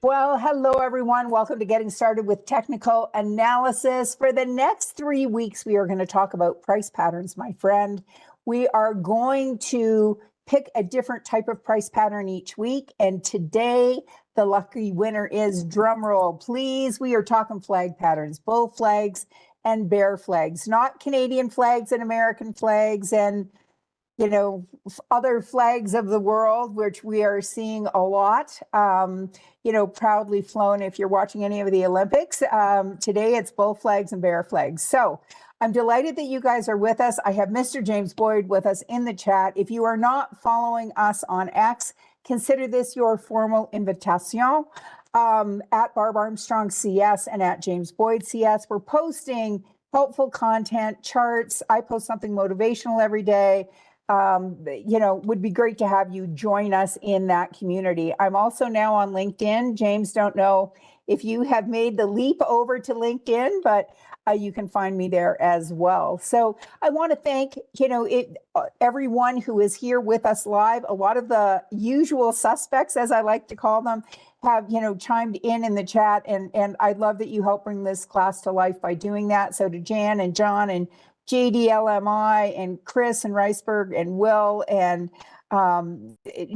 Well, hello everyone. Welcome to Getting Started with Technical Analysis. For the next 3 weeks, we are going to talk about price patterns, my friend. We are going to pick a different type of price pattern each week. And today, the lucky winner is, drumroll, please. We are talking flag patterns, bull flags and bear flags, not Canadian flags and American flags and other flags of the world, which we are seeing a lot, proudly flown if you're watching any of the Olympics. Today, it's bull flags and bear flags. So I'm delighted that you guys are with us. I have Mr. James Boyd with us in the chat. If you are not following us on X, consider this your formal invitation. At Barb Armstrong CS and at James Boyd CS, we're posting helpful content, charts. I post something motivational every day. Would be great to have you join us in that community. I'm also now on LinkedIn. James, don't know if you have made the leap over to LinkedIn, but you can find me there as well. So I want to thank, everyone who is here with us live. A lot of the usual suspects, as I like to call them, have, chimed in the chat. And I love that you help bring this class to life by doing that. So to Jan and John and JDLMI and Chris and Riceberg and Will and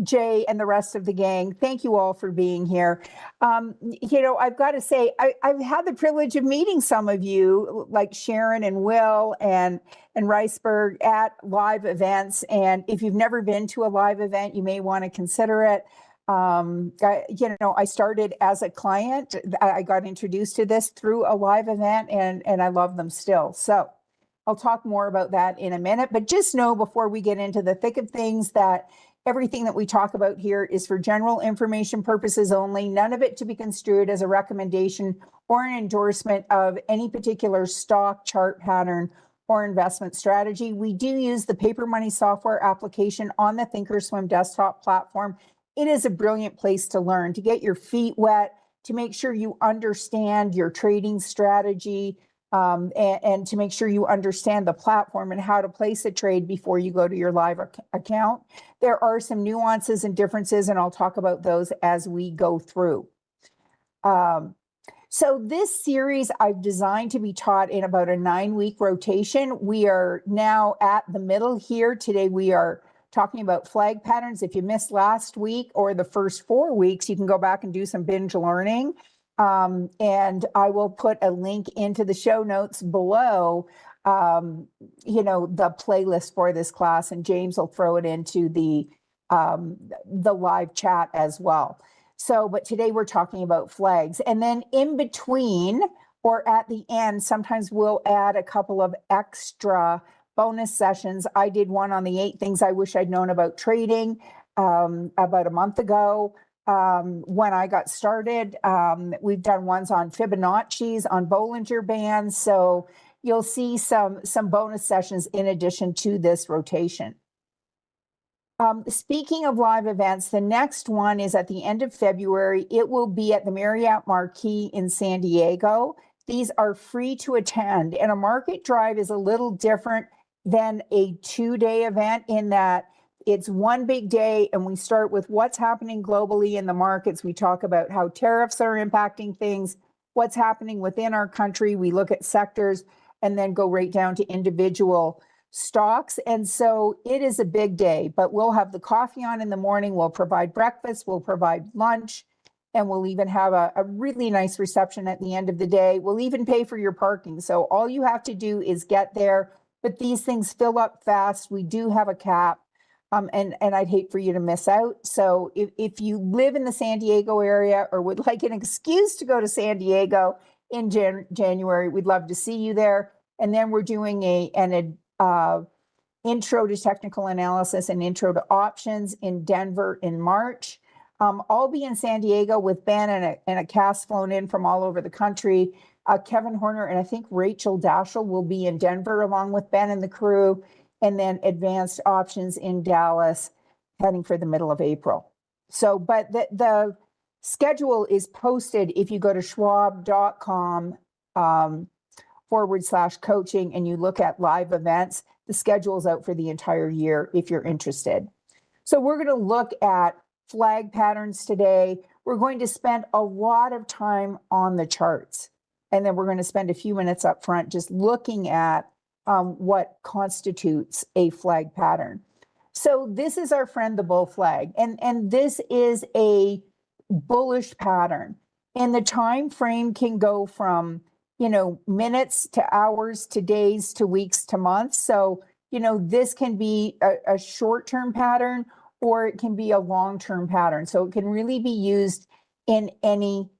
Jay and the rest of the gang, thank you all for being here. I've got to say, I've had the privilege of meeting some of you, like Sharon and Will and Riceberg, at live events. And if you've never been to a live event, you may want to consider it. I started as a client. I got introduced to this through a live event, and I love them still. So I'll talk more about that in a minute, but just know before we get into the thick of things that everything that we talk about here is for general information purposes only, none of it to be construed as a recommendation or an endorsement of any particular stock, chart pattern, or investment strategy. We do use the Paper Money software application on the Thinkorswim desktop platform. It is a brilliant place to learn, to get your feet wet, to make sure you understand your trading strategy, and to make sure you understand the platform and how to place a trade before you go to your live account. There are some nuances and differences, and I'll talk about those as we go through. So this series I've designed to be taught in about a 9-week rotation. We are now at the middle here. Today we are talking about flag patterns. If you missed last week or the first 4 weeks, you can go back and do some binge learning. And I will put a link into the show notes below, the playlist for this class, and James will throw it into the live chat as well. So, but today we're talking about flags, and then in between or at the end, sometimes we'll add a couple of extra bonus sessions. I did one on the 8 things I wish I'd known about trading about a month ago. When I got started, we've done ones on Fibonacci's, on Bollinger Bands. So you'll see some bonus sessions in addition to this rotation. Speaking of live events, the next one is at the end of February. It will be at the Marriott Marquis in San Diego. These are free to attend, and a market drive is a little different than a 2-day event in that it's one big day, and we start with what's happening globally in the markets. We talk about how tariffs are impacting things, what's happening within our country. We look at sectors and then go right down to individual stocks. And so it is a big day, but we'll have the coffee on in the morning. We'll provide breakfast, we'll provide lunch, and we'll even have a really nice reception at the end of the day. We'll even pay for your parking. So all you have to do is get there, but these things fill up fast. We do have a cap. And I'd hate for you to miss out. So if you live in the San Diego area or would like an excuse to go to San Diego in January, we'd love to see you there. And then we're doing an intro to technical analysis and intro to options in Denver in March. I'll be in San Diego with Ben and a cast flown in from all over the country. Kevin Horner and I think Rachel Dashel will be in Denver along with Ben and the crew. And then advanced options in Dallas, heading for the middle of April. So, but the schedule is posted if you go to schwab.com /coaching and you look at live events. The schedule is out for the entire year if you're interested. So we're going to look at flag patterns today. we're going to spend a lot of time on the charts. And then we're going to spend a few minutes up front just looking at what constitutes a flag pattern. So this is our friend, the bull flag. And this is a bullish pattern. And the time frame can go from, you know, minutes to hours to days to weeks to months. So, you know, this can be a short-term pattern or it can be a long-term pattern. So it can really be used in any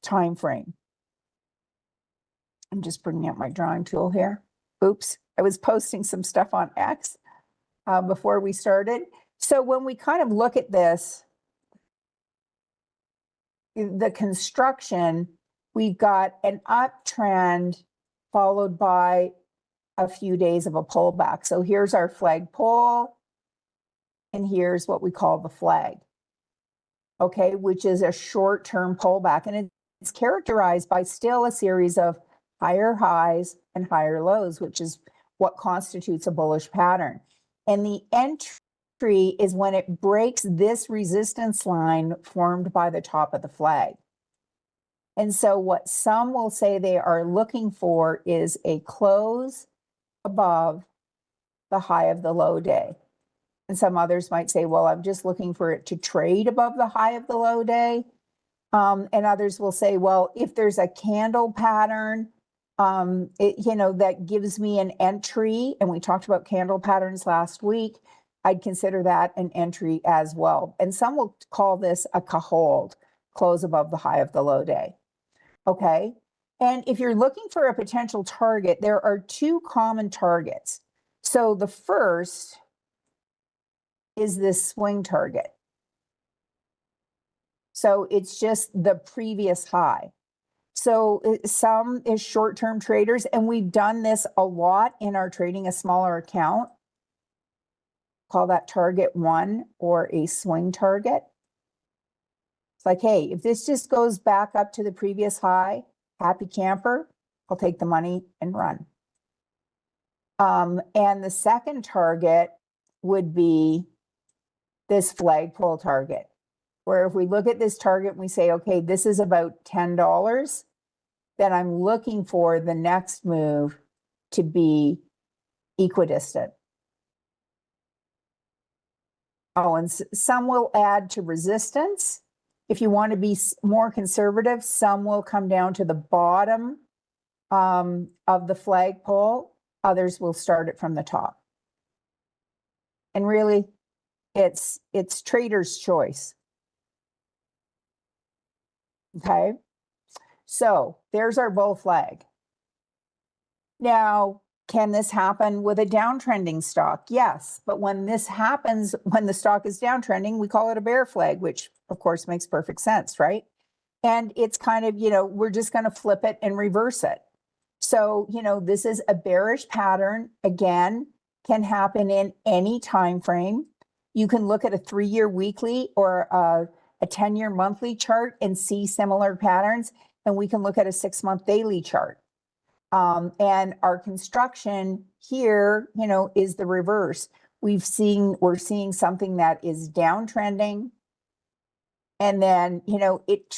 time frame. I'm just bringing up my drawing tool here. Oops, I was posting some stuff on X before we started. So when we kind of look at this, the construction, we've got an uptrend followed by a few days of a pullback. So here's our flag pole, and here's what we call the flag, okay, which is a short-term pullback. And it's characterized by still a series of higher highs and higher lows, which is what constitutes a bullish pattern. And the entry is when it breaks this resistance line formed by the top of the flag. And so what some will say they are looking for is a close above the high of the low day. And some others might say, well, I'm just looking for it to trade above the high of the low day. And others will say, well, if there's a candle pattern, you know, that gives me an entry, and we talked about candle patterns last week, I'd consider that an entry as well. And some will call this a hold, close above the high of the low day. Okay. And if you're looking for a potential target, there are two common targets. So the first is this swing target. So it's just the previous high. So some is short-term traders, and we've done this a lot in our trading a smaller account. Call that target one or a swing target. It's like, hey, if this just goes back up to the previous high, happy camper, I'll take the money and run. And the second target would be this flagpole target, where if we look at this target and we say, okay, this is about $10, then I'm looking for the next move to be equidistant. Oh, and some will add to resistance. If you want to be more conservative, some will come down to the bottom of the flagpole. Others will start it from the top. And really, it's trader's choice. Okay, so there's our bull flag. Now, can this happen with a downtrending stock? Yes, but when this happens, when the stock is downtrending, we call it a bear flag, which of course makes perfect sense, right? And it's kind of, you know, we're just going to flip it and reverse it. So, you know, this is a bearish pattern. Again, can happen in any time frame. You can look at a 3-year weekly or a 10-year monthly chart and see similar patterns. And we can look at a 6-month daily chart. And our construction here, you know, is the reverse. We're seeing something that is downtrending. And then, you know, it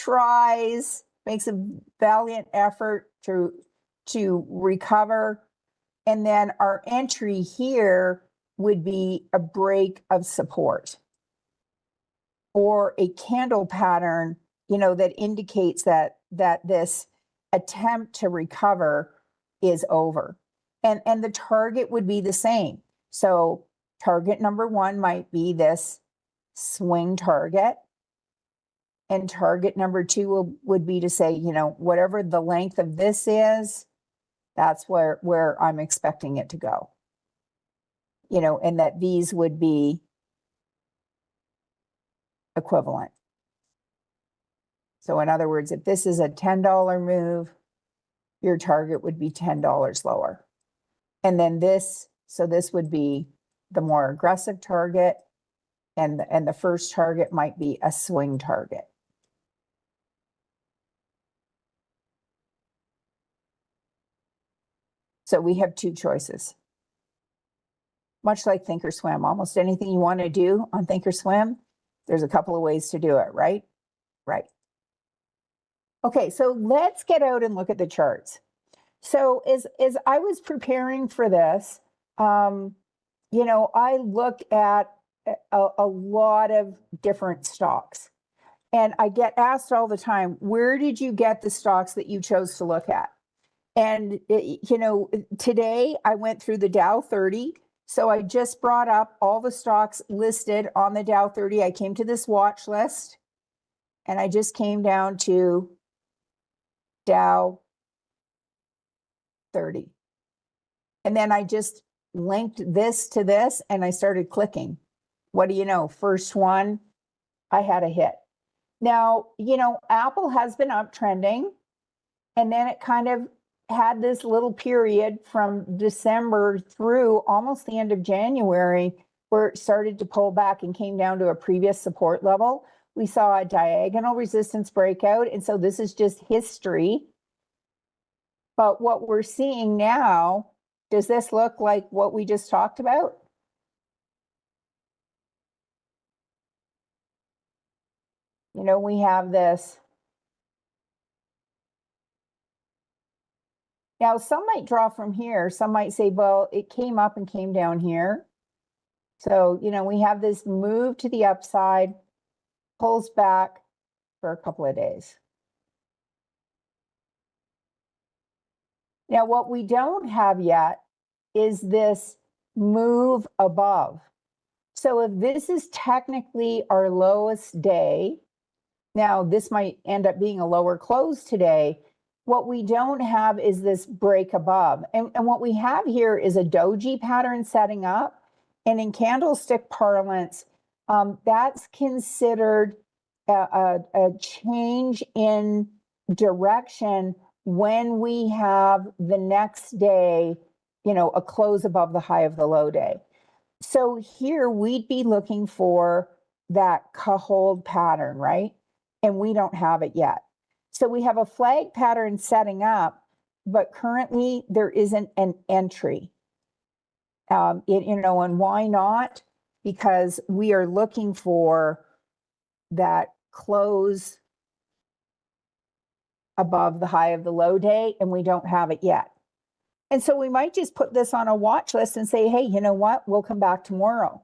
makes a valiant effort to recover. And then our entry here would be a break of support or a candle pattern, you know, that indicates that this attempt to recover is over. And the target would be the same. So target number one might be this swing target. And target number two would be to say, you know, whatever the length of this is, that's where I'm expecting it to go. You know, and that these would be equivalent. So in other words, if this is a $10 move, your target would be $10 lower. And then this would be the more aggressive target, and the first target might be a swing target. So we have two choices. Much like Thinkorswim, almost anything you want to do on Thinkorswim, there's a couple of ways to do it, right? Right. Okay, so let's get out and look at the charts. So as I was preparing for this, I looked at a lot of different stocks. And I get asked all the time, where did you get the stocks that you chose to look at? And, today I went through the Dow 30. So I just brought up all the stocks listed on the Dow 30. I came to this watch list and I just came down to Dow 30. And then I just linked this to this and I started clicking. What do you know? First one, I had a hit. Now, Apple has been uptrending, and then it kind of had this little period from December through almost the end of January where it started to pull back and came down to a previous support level. We saw a diagonal resistance breakout, and so this is just history. But what we're seeing now, does this look like what we just talked about? We have this. Now, some might draw from here. Some might say, well, it came up and came down here. So, we have this move to the upside, pulls back for a couple of days. Now, what we don't have yet is this move above. So if this is technically our lowest day, now this might end up being a lower close today. What we don't have is this break above. And what we have here is a doji pattern setting up. And in candlestick parlance, that's considered a change in direction when we have the next day, a close above the high of the low day. So here we'd be looking for that hold pattern, right? And we don't have it yet. So we have a flag pattern setting up, but currently there isn't an entry. And why not? Because we are looking for that close above the high of the low day, and we don't have it yet. And so we might just put this on a watch list and say, hey, you know what? We'll come back tomorrow.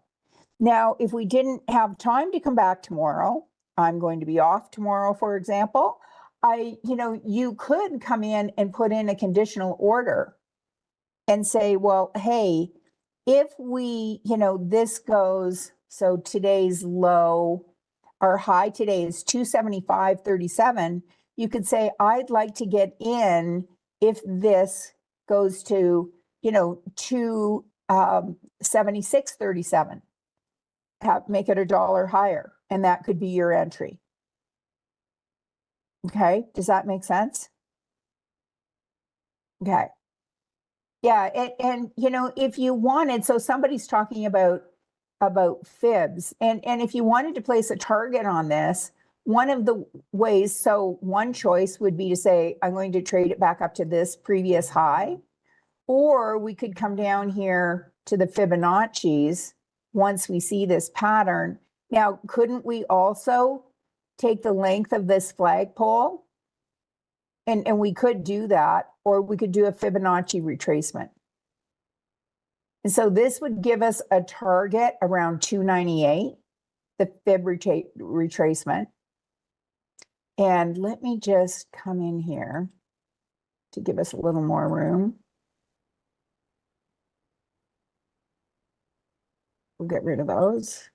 Now, if we didn't have time to come back tomorrow, I'm going to be off tomorrow, for example, you could come in and put in a conditional order and say, well, hey, if we, this goes, so today's low, our high today is 275.37. You could say, I'd like to get in if this goes to, 276.37. Make it $1 higher, and that could be your entry. Okay, does that make sense? Okay. Yeah, and if you wanted, so somebody's talking about fibs, and if you wanted to place a target on this, one of the ways, so one choice would be to say, I'm going to trade it back up to this previous high, or we could come down here to the Fibonacci's once we see this pattern. Now, couldn't we also take the length of this flagpole? And we could do that, or we could do a Fibonacci retracement. And so this would give us a target around 298, the fib retracement. And let me just come in here to give us a little more room. We'll get rid of those.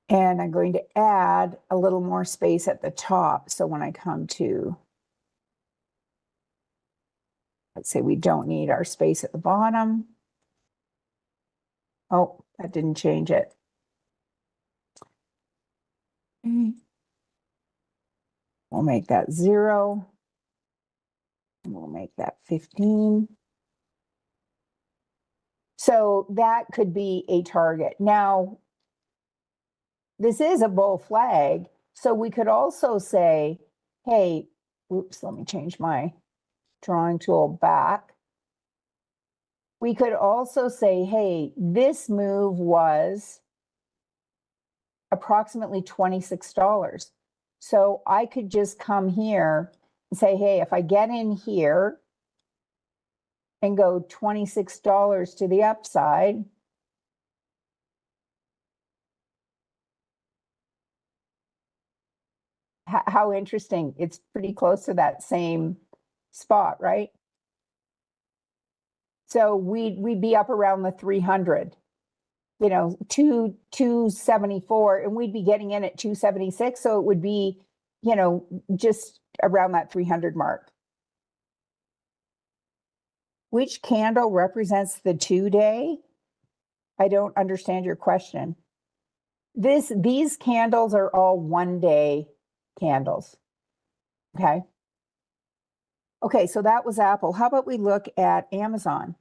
And I'm going to add a little more space at the top. So when I come to, let's say we don't need our space at the bottom. Oh, that didn't change it. We'll make that 0. And we'll make that 15. So that could be a target. Now, this is a bull flag, so we could also say, hey, oops, let me change my drawing tool back. We could also say, hey, this move was approximately $26. So I could just come here and say, hey, if I get in here and go $26 to the upside, how interesting. It's pretty close to that same spot, right? So we'd be up around the 300, 274, and we'd be getting in at 276. So it would be, just around that 300 mark. Which candle represents the 2-day? I don't understand your question. These candles are all 1-day candles. Okay. Okay, so that was Apple. How about we look at Amazon?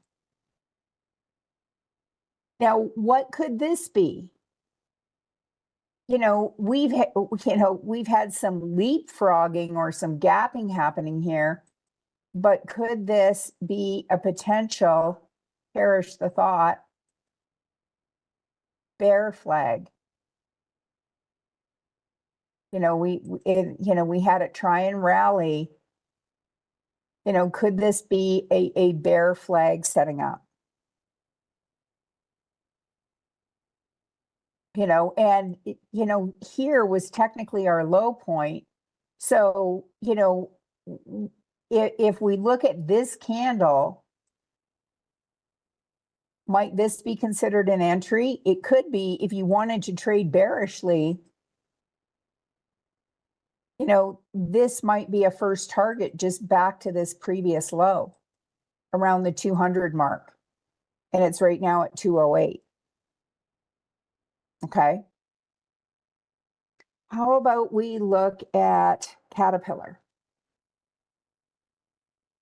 Now, what could this be? We've had some leapfrogging or some gapping happening here, but could this be a potential, perish the thought, bear flag? We had it try and rally. Could this be a bear flag setting up? And here was technically our low point. So, if we look at this candle, might this be considered an entry? It could be if you wanted to trade bearishly. This might be a first target just back to this previous low around the 200 mark. And it's right now at 208. Okay. How about we look at Caterpillar?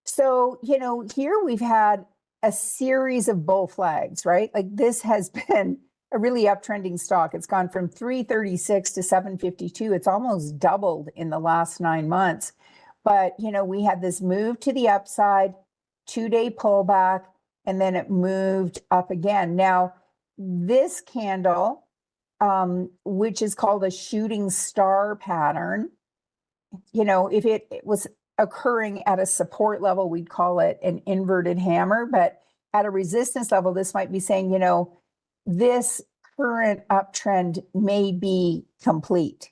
So, here we've had a series of bull flags, right? Like this has been a really uptrending stock. It's gone from 336 to 752. It's almost doubled in the last 9 months. But, we had this move to the upside, 2-day pullback, and then it moved up again. Now, this candle, which is called a shooting star pattern, if it was occurring at a support level, we'd call it an inverted hammer. But at a resistance level, this might be saying, this current uptrend may be complete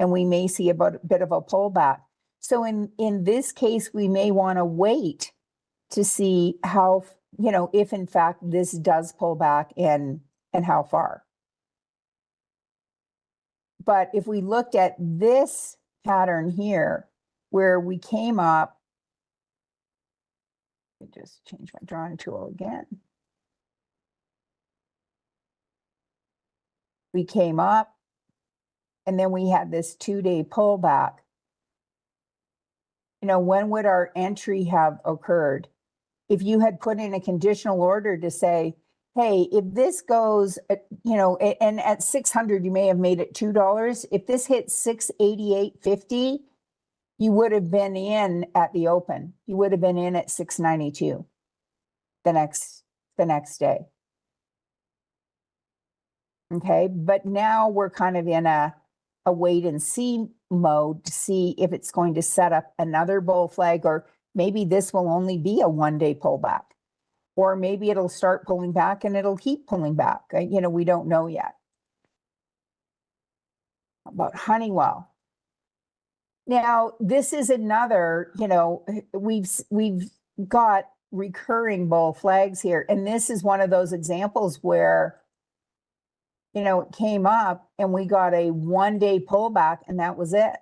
and we may see a bit of a pullback. So in this case, we may want to wait to see how, if in fact this does pull back and how far. But if we looked at this pattern here, where we came up, let me just change my drawing tool again. We came up, and then we had this 2-day pullback. When would our entry have occurred? If you had put in a conditional order to say, hey, if this goes, and at 600, you may have made it $2. If this hits 688.50, you would have been in at the open. You would have been in at 692 the next day. Okay, but now we're kind of in a wait and see mode to see if it's going to set up another bull flag, or maybe this will only be a 1-day pullback, or maybe it'll start pulling back and it'll keep pulling back. We don't know yet. About Honeywell. Now, this is another, we've got recurring bull flags here. And this is one of those examples where, it came up and we got a 1-day pullback and that was it.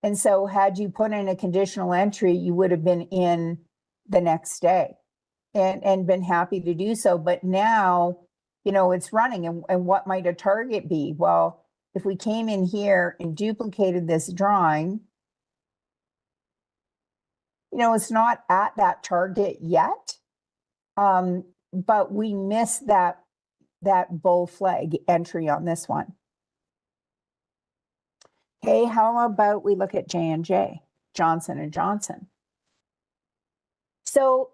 And so had you put in a conditional entry, you would have been in the next day and been happy to do so. But now, it's running. And what might a target be? Well, if we came in here and duplicated this drawing, it's not at that target yet, but we missed that bull flag entry on this one. Okay, how about we look at J&J, Johnson & Johnson? So,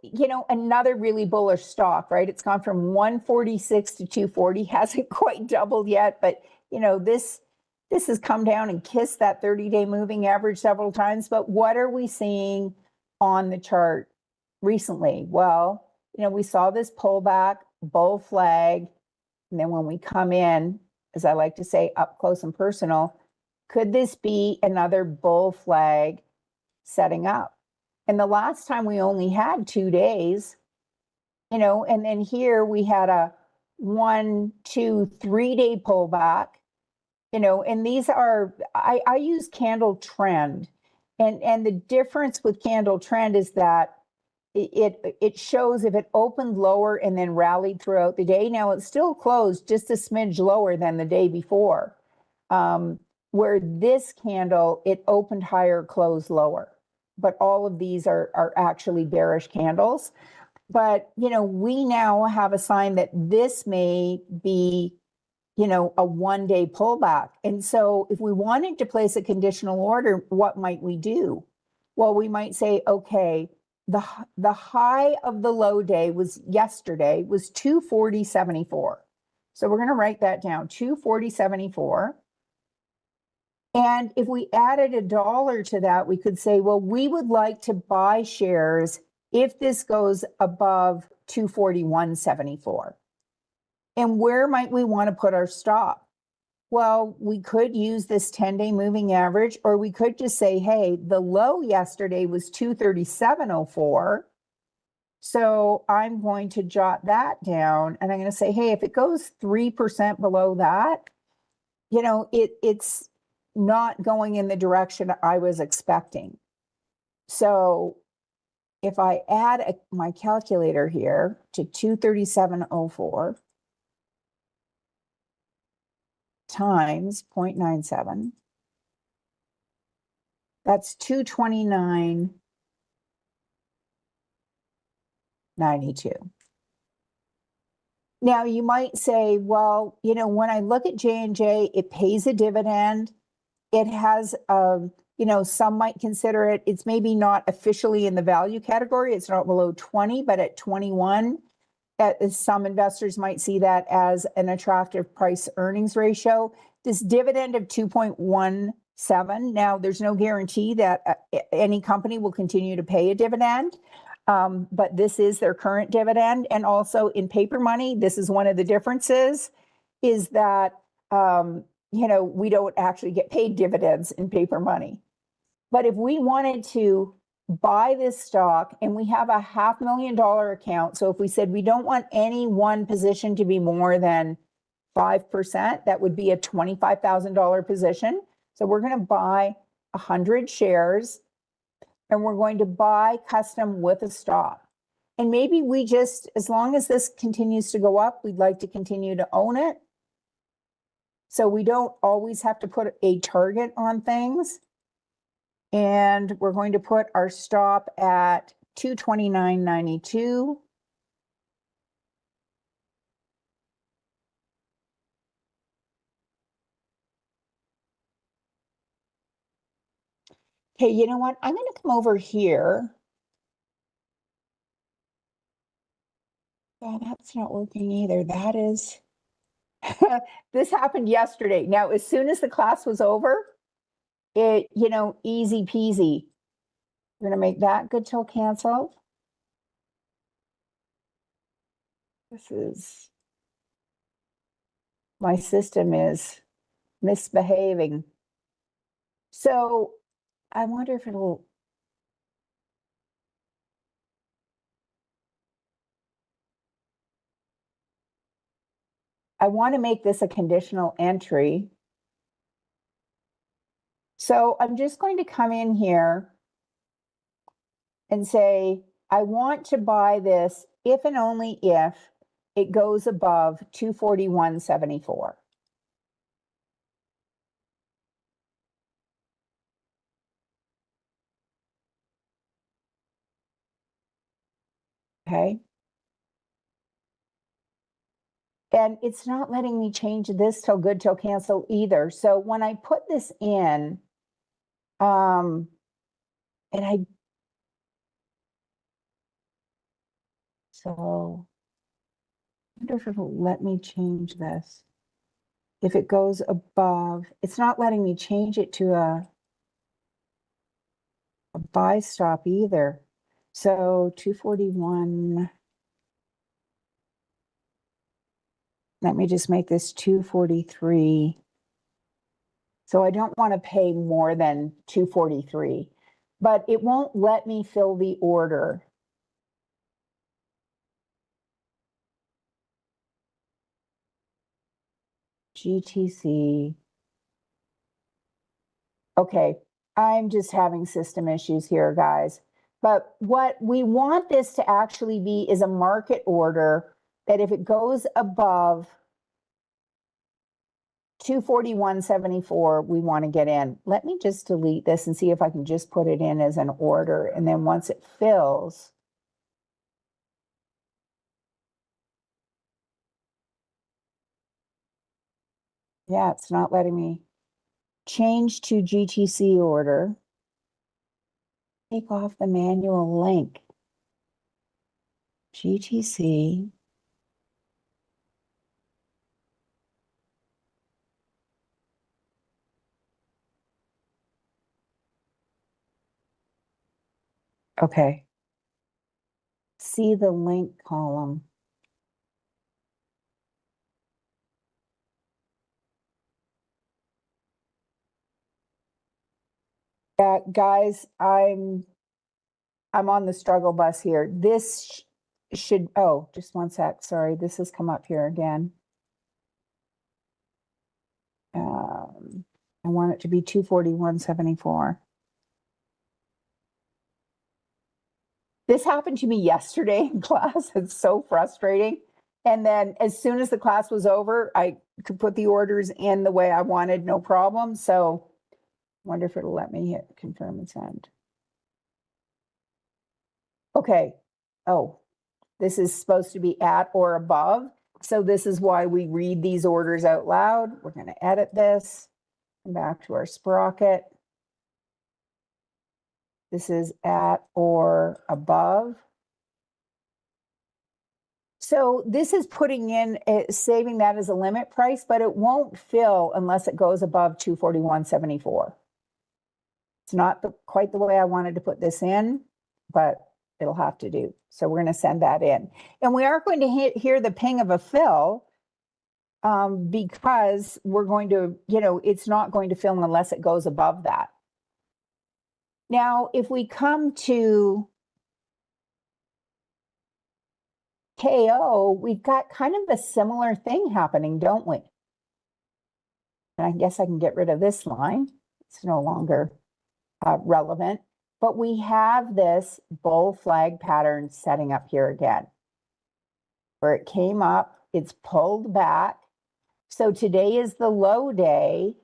another really bullish stock, right? It's gone from 146 to 240, hasn't quite doubled yet, but this This has come down and kissed that 30-day moving average several times, but what are we seeing on the chart recently? Well, we saw this pullback, bull flag, and then when we come in, as I like to say, up close and personal, could this be another bull flag setting up? And the last time we only had 2 days, and then here we had a 1, 2, 3-day pullback, and these are, I use candle trend. And the difference with candle trend is that it shows if it opened lower and then rallied throughout the day. Now it's still closed just a smidge lower than the day before. Where this candle, it opened higher, closed lower. But all of these are actually bearish candles. But, we now have a sign that this may be, a 1-day pullback. And so if we wanted to place a conditional order, what might we do? Well, we might say, okay, the high of the low day was yesterday was 240.74. So we're going to write that down, 240.74. And if we added $1 to that, we could say, well, we would like to buy shares if this goes above 241.74. And where might we want to put our stop? Well, we could use this 10-day moving average, or we could just say, hey, the low yesterday was 237.04. So I'm going to jot that down, and I'm going to say, hey, if it goes 3% below that, it's not going in the direction I was expecting. So if I add my calculator here to 237.04 times 0.97, that's 229.92. Now you might say, well, when I look at J&J, it pays a dividend. It has, some might consider it's maybe not officially in the value category. It's not below 20, but at 21, some investors might see that as an attractive price earnings ratio. This dividend of 2.17, now there's no guarantee that any company will continue to pay a dividend, but this is their current dividend. And also in paper money, this is one of the differences, is that, we don't actually get paid dividends in paper money. But if we wanted to buy this stock and we have a $500,000 account, so if we said we don't want any one position to be more than 5%, that would be a $25,000 position. So we're going to buy 100 shares and we're going to buy custom with a stop. And maybe we just, as long as this continues to go up, we'd like to continue to own it. So we don't always have to put a target on things. And we're going to put our stop at 229.92. Okay, you know what? I'm going to come over here. Yeah, that's not working either. That is, this happened yesterday. Now, as soon as the class was over, it, easy peasy. We're going to make that good till cancel. This is, my system is misbehaving. So I wonder if it'll, I want to make this a conditional entry. So I'm just going to come in here and say, I want to buy this if and only if it goes above 241.74. Okay. And it's not letting me change this till good till cancel either. So when I put this in, and so I wonder if it'll let me change this. if it goes above, it's not letting me change it to a buy stop either. So 241. Let me just make this 243. So I don't want to pay more than 243, but it won't let me fill the order. GTC. Okay, I'm just having system issues here, guys. But what we want this to actually be is a market order that if it goes above 241.74, we want to get in. Let me just delete this and see if I can just put it in as an order. And then once it fills, yeah, it's not letting me change to GTC order. Take off the manual link. GTC. Okay. See the link column. Guys, I'm on the struggle bus here. This should, oh, just one sec. Sorry, this has come up here again. I want it to be 241.74. This happened to me yesterday in class. It's so frustrating. And then as soon as the class was over, I could put the orders in the way I wanted, no problem. So I wonder if it'll let me hit confirm and send. Okay. Oh, this is supposed to be at or above. So this is why we read these orders out loud. We're going to edit this. Come back to our sprocket. This is at or above. So this is putting in, saving that as a limit price, but it won't fill unless it goes above 241.74. It's not quite the way I wanted to put this in, but it'll have to do. So we're going to send that in. And we are going to hear the ping of a fill because we're going to, it's not going to fill unless it goes above that. Now, if we come to KO, we've got kind of a similar thing happening, don't we? And I guess I can get rid of this line. It's no longer relevant. But we have this bull flag pattern setting up here again, where it came up, it's pulled back. So today is the low day.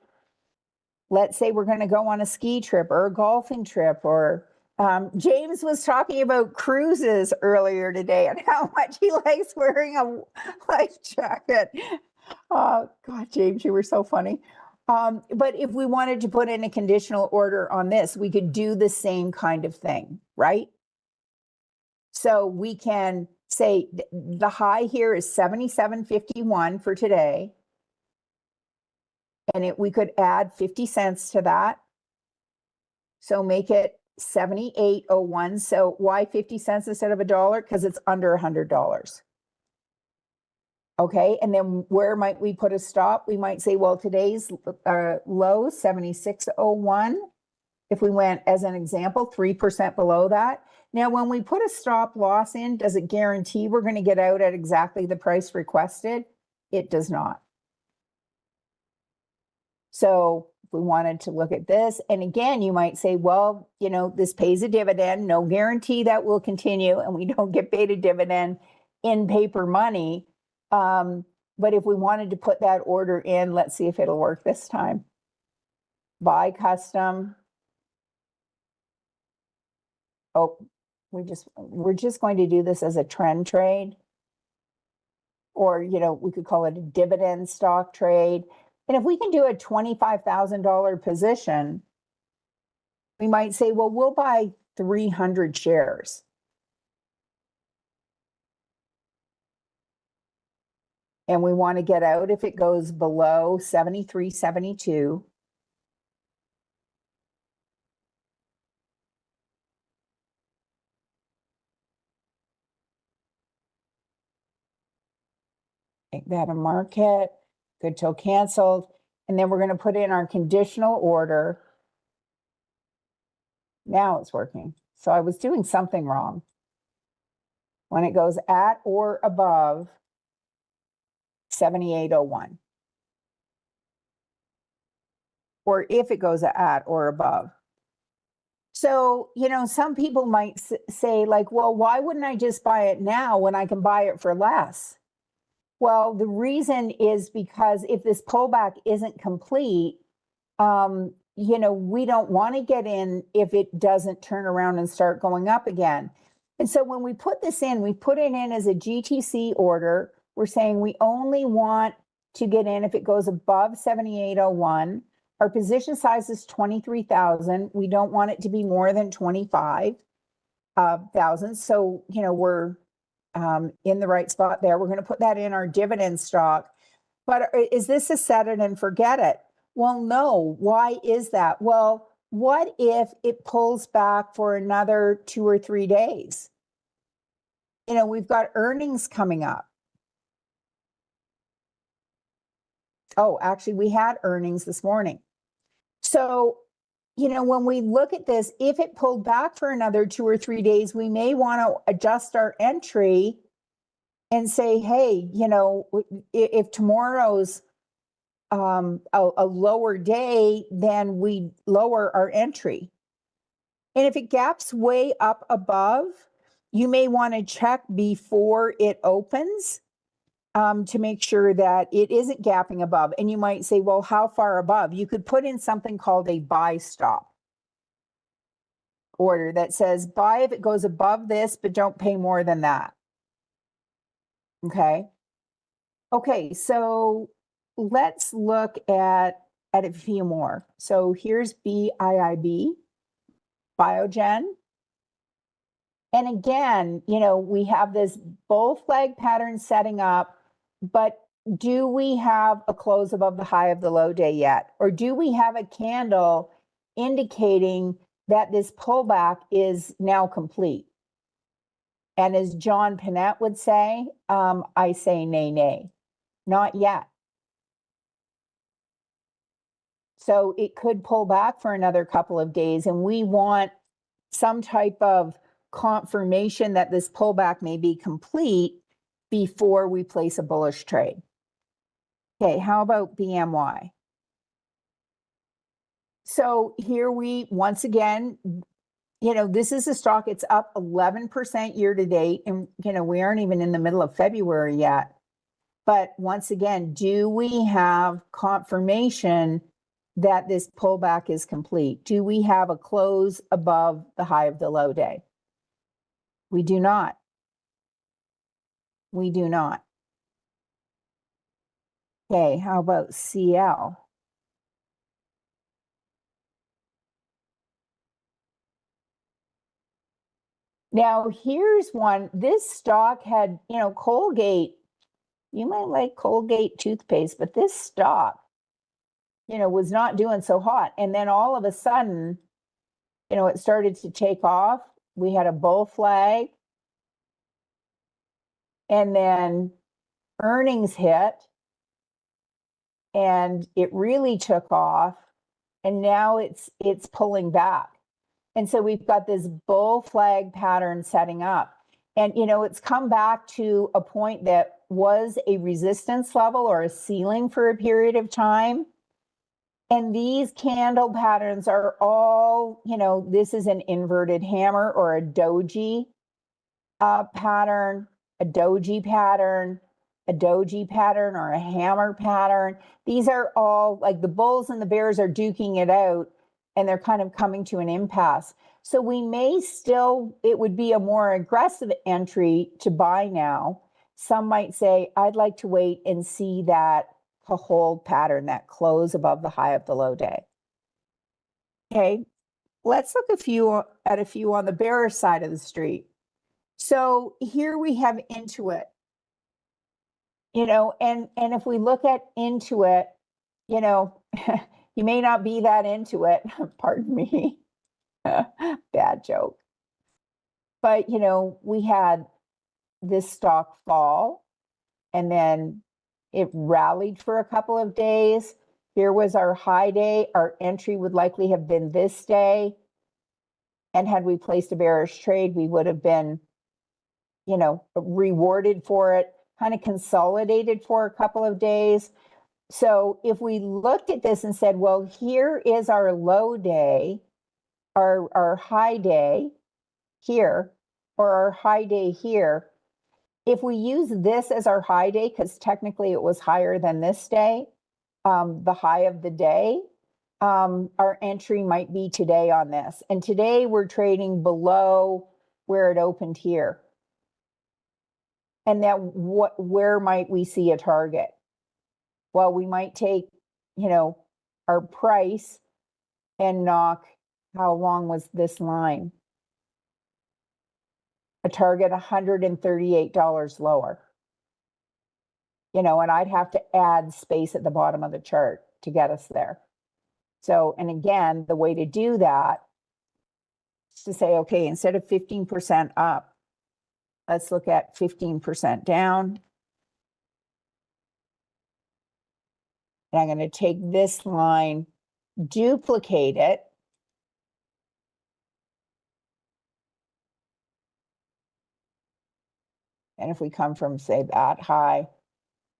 Let's say we're going to go on a ski trip or a golfing trip, or James was talking about cruises earlier today and how much he likes wearing a life jacket. God, James, you were so funny. But if we wanted to put in a conditional order on this, we could do the same kind of thing, right? So we can say the high here is 77.51 for today. And we could add 50 cents to that. So make it 78.01. So why 50 cents instead of $1? Because it's under $100. Okay, and then where might we put a stop? We might say, well, today's low, 76.01. If we went, as an example, 3% below that. Now, when we put a stop loss in, does it guarantee we're going to get out at exactly the price requested? It does not. So if we wanted to look at this, and again, you might say, well, this pays a dividend, no guarantee that will continue, and we don't get paid a dividend in paper money. But if we wanted to put that order in, let's see if it'll work this time. Buy custom. Oh, we're just going to do this as a trend trade. Or, we could call it a dividend stock trade. And if we can do a $25,000 position, we might say, well, we'll buy 300 shares. And we want to get out if it goes below 73.72. Make that a market, good till canceled. And then we're going to put in our conditional order. Now it's working. So I was doing something wrong. When it goes at or above 78.01. Or if it goes at or above. So, some people might say like, well, why wouldn't I just buy it now when I can buy it for less? Well, the reason is because if this pullback isn't complete, we don't want to get in if it doesn't turn around and start going up again. And so when we put this in, we put it in as a GTC order. We're saying we only want to get in if it goes above 78.01. Our position size is 23,000. We don't want it to be more than 25,000. So, we're in the right spot there. We're going to put that in our dividend stock. But is this a set it and forget it? Well, no. Why is that? Well, what if it pulls back for another 2 or 3 days? We've got earnings coming up. Oh, actually, we had earnings this morning. So, when we look at this, if it pulled back for another 2 or 3 days, we may want to adjust our entry and say, hey, if tomorrow's a lower day, then we lower our entry. And if it gaps way up above, you may want to check before it opens to make sure that it isn't gapping above. And you might say, well, how far above? You could put in something called a buy stop order that says buy if it goes above this, but don't pay more than that. Okay. Okay, so let's look at a few more. So here's BIIB, Biogen. And again, we have this bull flag pattern setting up, but do we have a close above the high of the low day yet? Or do we have a candle indicating that this pullback is now complete? And as John Pinette would say, I say nay, nay, not yet. So it could pull back for another couple of days, and we want some type of confirmation that this pullback may be complete before we place a bullish trade. Okay, how about BMY? So here we, once again, this is a stock, it's up 11% year to date, and, we aren't even in the middle of February yet. But once again, do we have confirmation that this pullback is complete? Do we have a close above the high of the low day? We do not. We do not. Okay, how about CL? Now, here's one. This stock had, Colgate. You might like Colgate toothpaste, but this stock, was not doing so hot. And then all of a sudden, it started to take off. We had a bull flag. And then earnings hit. And it really took off. And now it's pulling back. And so we've got this bull flag pattern setting up. And, it's come back to a point that was a resistance level or a ceiling for a period of time. And these candle patterns are all, this is an inverted hammer or a doji pattern, a doji pattern, a doji pattern, or a hammer pattern. These are all like the bulls and the bears are duking it out, and they're kind of coming to an impasse. So we may still, it would be a more aggressive entry to buy now. Some might say, I'd like to wait and see that to hold pattern, that close above the high of the low day. Okay, let's look at a few on the bearish side of the street. So here we have Intuit. and if we look at into it, you know, you may not be that into it, pardon me, bad joke. But, we had this stock fall and then it rallied for a couple of days. Here was our high day. Our entry would likely have been this day. And had we placed a bearish trade, we would have been, rewarded for it, kind of consolidated for a couple of days. So if we looked at this and said, well, here is our low day, our high day here, or our high day here, if we use this as our high day, because technically it was higher than this day, the high of the day, our entry might be today on this. And today we're trading below where it opened here. And that where might we see a target? Well, we might take, our price and knock, how long was this line? A target $138 lower. And I'd have to add space at the bottom of the chart to get us there. So, and again, the way to do that is to say, okay, instead of 15% up, let's look at 15% down. And I'm going to take this line, duplicate it. And if we come from, say, that high,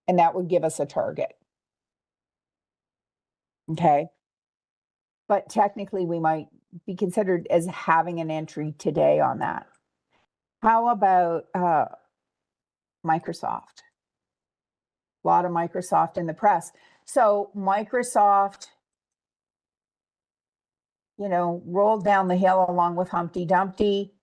and that would give us a target. Okay. But technically, we might be considered as having an entry today on that. How about Microsoft? A lot of Microsoft in the press. So Microsoft, rolled down the hill along with Humpty Dumpty,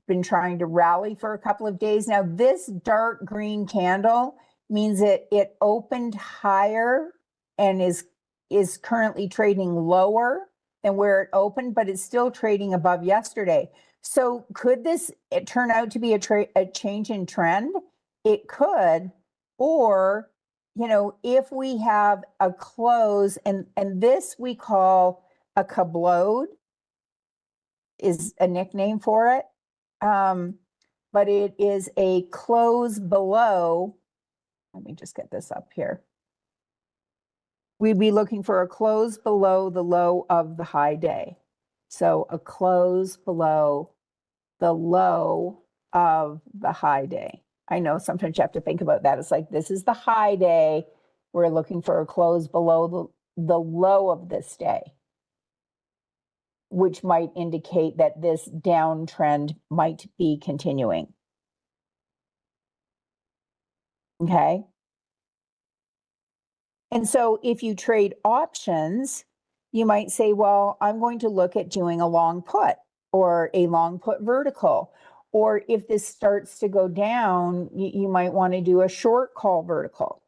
been trying to rally for a couple of days. Now, this dark green candle means it opened higher and is currently trading lower than where it opened, but it's still trading above yesterday. So could this turn out to be a change in trend? It could. Or, if we have a close, and this we call a kablode, is a nickname for it. But it is a close below. Let me just get this up here. We'd be looking for a close below the low of the high day. So a close below the low of the high day. I know sometimes you have to think about that. It's like, this is the high day. We're looking for a close below the low of this day, which might indicate that this downtrend might be continuing. Okay. And so if you trade options, you might say, well, I'm going to look at doing a long put or a long put vertical. Or if this starts to go down, you might want to do a short call vertical.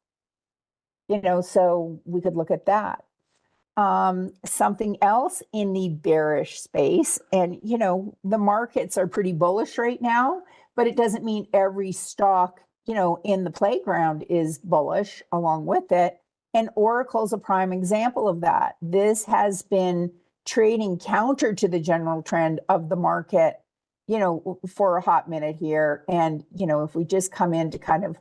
So we could look at that. Something else in the bearish space, and the markets are pretty bullish right now, but it doesn't mean every stock in the playground is bullish along with it. And Oracle's a prime example of that. This has been trading counter to the general trend of the market for a hot minute here. And if we just come into kind of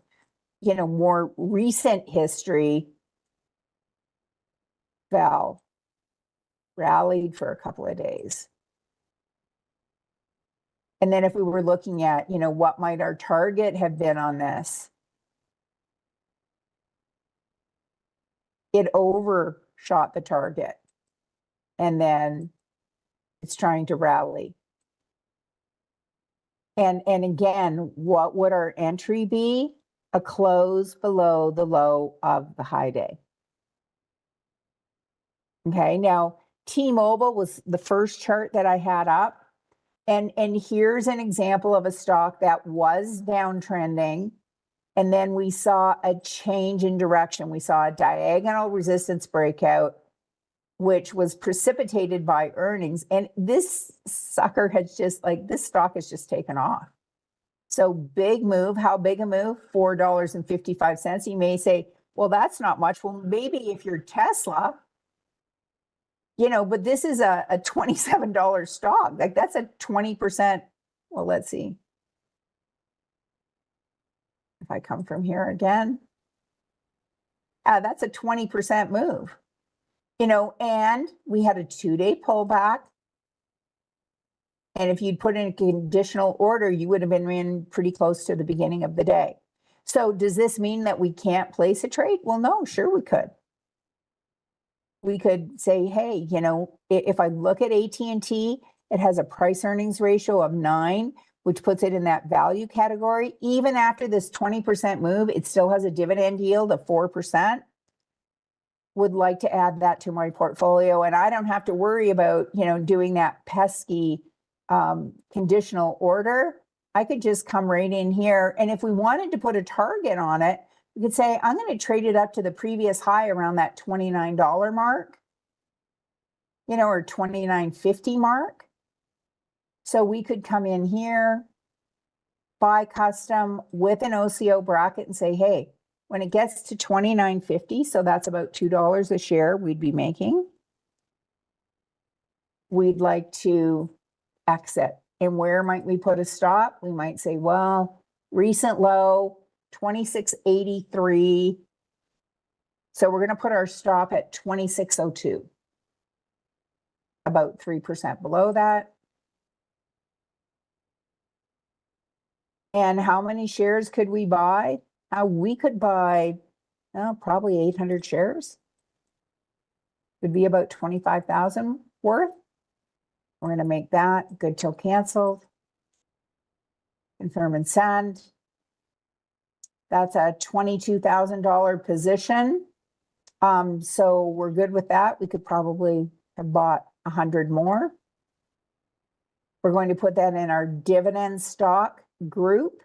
more recent history, fell, rallied for a couple of days. And then if we were looking at, what might our target have been on this? It overshot the target. And then it's trying to rally. And again, what would our entry be? A close below the low of the high day. Okay, now T-Mobile was the first chart that I had up. And here's an example of a stock that was downtrending. And then we saw a change in direction. We saw a diagonal resistance breakout, which was precipitated by earnings. And this sucker has just this stock has just taken off. So big move. How big a move? $4.55. You may say, well, that's not much. Well, maybe if you're Tesla, but this is a $27 stock. Like that's a 20%. Well, let's see. If I come from here again, that's a 20% move, and we had a 2-day pullback. And if you'd put in a conditional order, you would have been in pretty close to the beginning of the day. So does this mean that we can't place a trade? Well, no, sure we could. We could say, hey, if I look at AT&T, it has a price earnings ratio of 9, which puts it in that value category. Even after this 20% move, it still has a dividend yield of 4%. Would like to add that to my portfolio. And I don't have to worry about, doing that pesky conditional order. I could just come right in here. And if we wanted to put a target on it, we could say, I'm going to trade it up to the previous high around that $29 mark, or $29.50 mark. So we could come in here, buy custom with an OCO bracket and say, hey, when it gets to $29.50, so that's about $2 a share we'd be making, we'd like to exit. And where might we put a stop? We might say, well, recent low, 26.83. So we're going to put our stop at 26.02, about 3% below that. And how many shares could we buy? We could buy probably 800 shares. Would be about 25,000 worth. We're going to make that good till canceled. Confirm and send. That's a $22,000 position. So we're good with that. We could probably have bought 100 more. We're going to put that in our dividend stock group.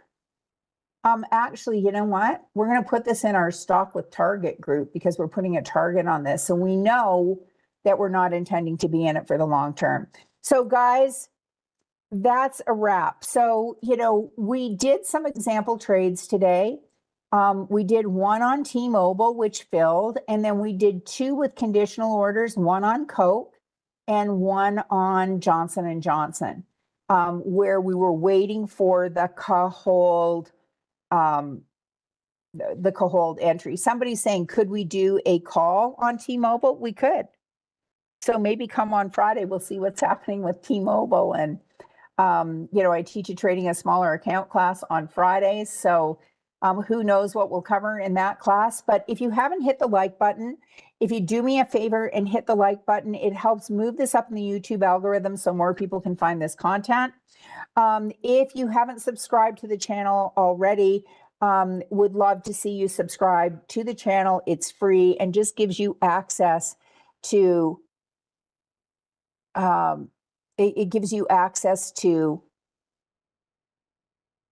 Actually, you know what? We're going to put this in our stock with target group because we're putting a target on this. So we know that we're not intending to be in it for the long term. So guys, that's a wrap. So, we did some example trades today. We did one on T-Mobile, which filled, and then we did 2 with conditional orders, one on Coke and one on Johnson & Johnson, where we were waiting for the Cahold, the Cahold entry. Somebody's saying, could we do a call on T-Mobile? We could. So maybe come on Friday, we'll see what's happening with T-Mobile. And, I teach a trading a smaller account class on Fridays. So who knows what we'll cover in that class. But if you haven't hit the like button, if you do me a favor and hit the like button, it helps move this up in the YouTube algorithm so more people can find this content. If you haven't subscribed to the channel already, would love to see you subscribe to the channel. It's free and just gives you access to it gives you access to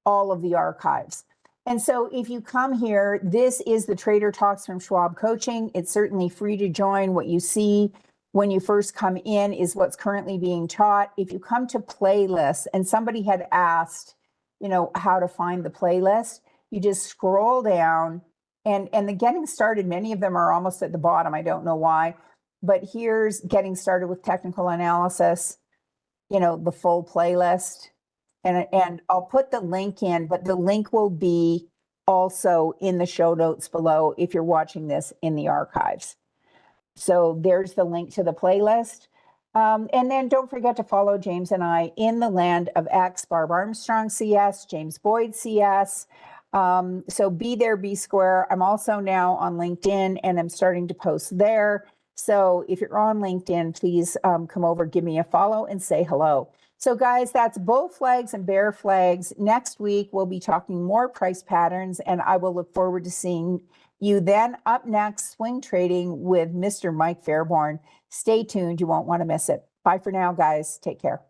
all of the archives. And so if you come here, this is the Trader Talks from Schwab Coaching. It's certainly free to join. What you see when you first come in is what's currently being taught. If you come to playlists, and somebody had asked, how to find the playlist, you just scroll down and the getting started, many of them are almost at the bottom. I don't know why, but here's getting started with technical analysis, the full playlist. And I'll put the link in, but the link will be also in the show notes below if you're watching this in the archives. So there's the link to the playlist. And then don't forget to follow James and I in the land of X, Barb Armstrong CS, James Boyd CS. So be there, be square. I'm also now on LinkedIn and I'm starting to post there. So if you're on LinkedIn, please come over, give me a follow and say hello. So guys, that's bull flags and bear flags. Next week, we'll be talking more price patterns, and I will look forward to seeing you then. Up next, swing trading with Mr. Mike Fairborn. Stay tuned. You won't want to miss it. Bye for now, guys. Take care.